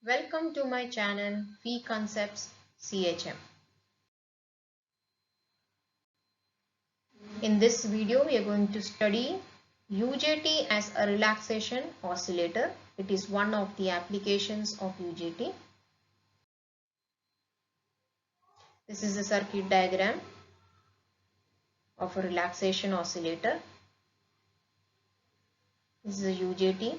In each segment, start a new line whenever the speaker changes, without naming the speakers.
Welcome to my channel Phi Concepts CHM. In this video we are going to study UJT as a relaxation oscillator. It is one of the applications of UJT. This is the circuit diagram of a relaxation oscillator. This is a UJT.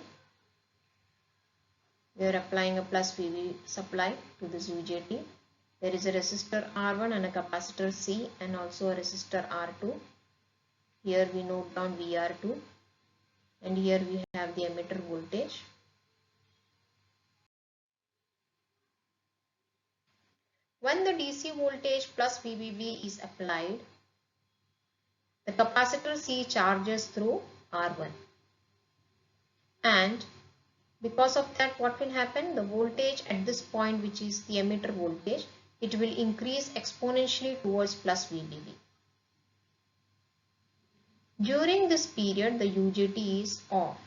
We are applying a plus VV supply to this UJT. There is a resistor R1 and a capacitor C and also a resistor R2. Here we note down VR2 and here we have the emitter voltage. When the DC voltage plus VBB is applied, the capacitor C charges through R1 and because of that what will happen? The voltage at this point, which is the emitter voltage, it will increase exponentially towards plus VBB. During this period the UJT is off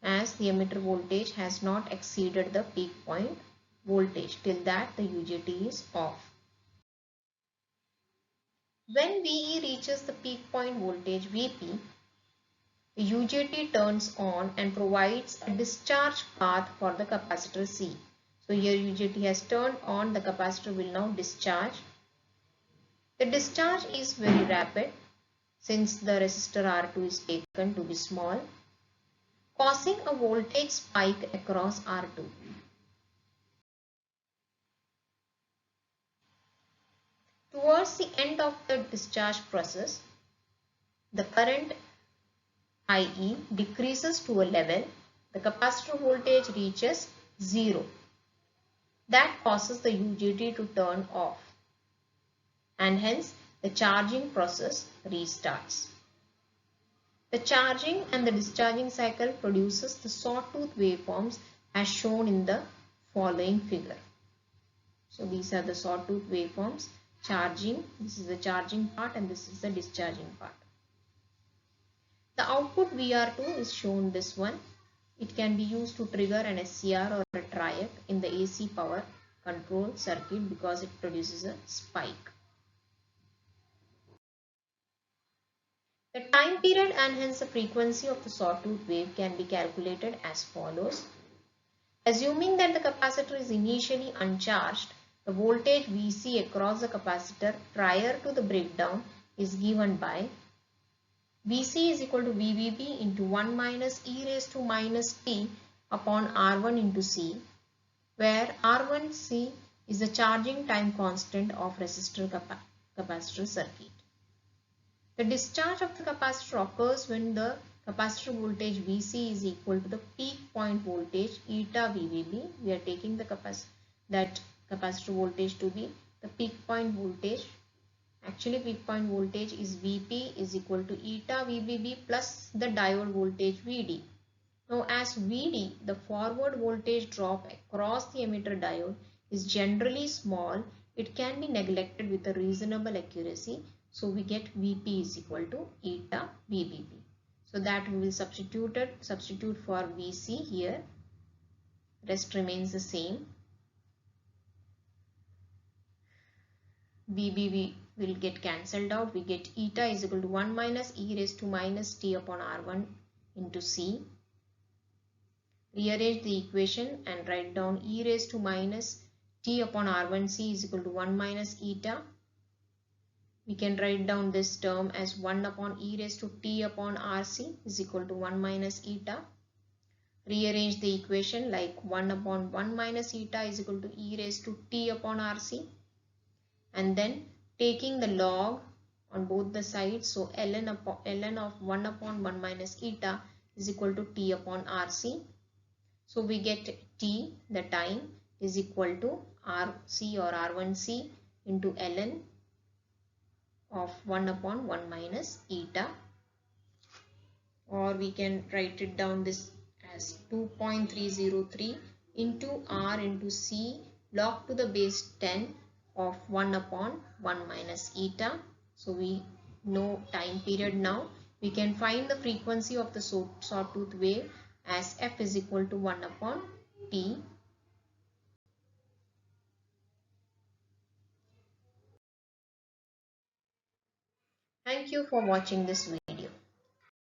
as the emitter voltage has not exceeded the peak point voltage. Till that the UJT is off. When VE reaches the peak point voltage VP, the UJT turns on and provides a discharge path for the capacitor C. So here UJT has turned on, the capacitor will now discharge. The discharge is very rapid since the resistor R2 is taken to be small, causing a voltage spike across R2. Towards the end of the discharge process, the current IE decreases to a level, the capacitor voltage reaches 0. That causes the UJT to turn off and hence the charging process restarts. The charging and the discharging cycle produces the sawtooth waveforms as shown in the following figure. So these are the sawtooth waveforms. Charging, this is the charging part and this is the discharging part. The output VR2 is shown this one. It can be used to trigger an SCR or a triac in the AC power control circuit because it produces a spike. The time period and hence the frequency of the sawtooth wave can be calculated as follows. Assuming that the capacitor is initially uncharged, the voltage VC across the capacitor prior to the breakdown is given by VC is equal to VBB into 1 minus e raised to minus t upon R1 into C, where R1C is the charging time constant of resistor capacitor circuit. The discharge of the capacitor occurs when the capacitor voltage VC is equal to the peak point voltage eta VBB. We are taking the capacitor voltage to be the peak point voltage. Actually peak point voltage is Vp is equal to eta VBB plus the diode voltage Vd. Now as Vd, the forward voltage drop across the emitter diode is generally small. It can be neglected with a reasonable accuracy. So we get Vp is equal to eta VBB. So that we will substitute for Vc here. Rest remains the same. VBB will get cancelled out. We get eta is equal to 1 minus e raised to minus t upon R1 into C. Rearrange the equation and write down e raised to minus t upon R1C is equal to 1 minus eta. We can write down this term as 1 upon e raised to t upon RC is equal to 1 minus eta. Rearrange the equation like 1 upon 1 minus eta is equal to e raised to t upon RC. And then taking the log on both the sides, so ln of 1 upon 1 minus eta is equal to t upon RC. So we get t, the time, is equal to RC or R1C into ln of 1 upon 1 minus eta, or we can write it down this as 2.303 into R into C log to the base 10 of 1 upon 1 minus eta. So we know time period now. We can find the frequency of the sawtooth wave as f is equal to 1 upon T. Thank you for watching this video.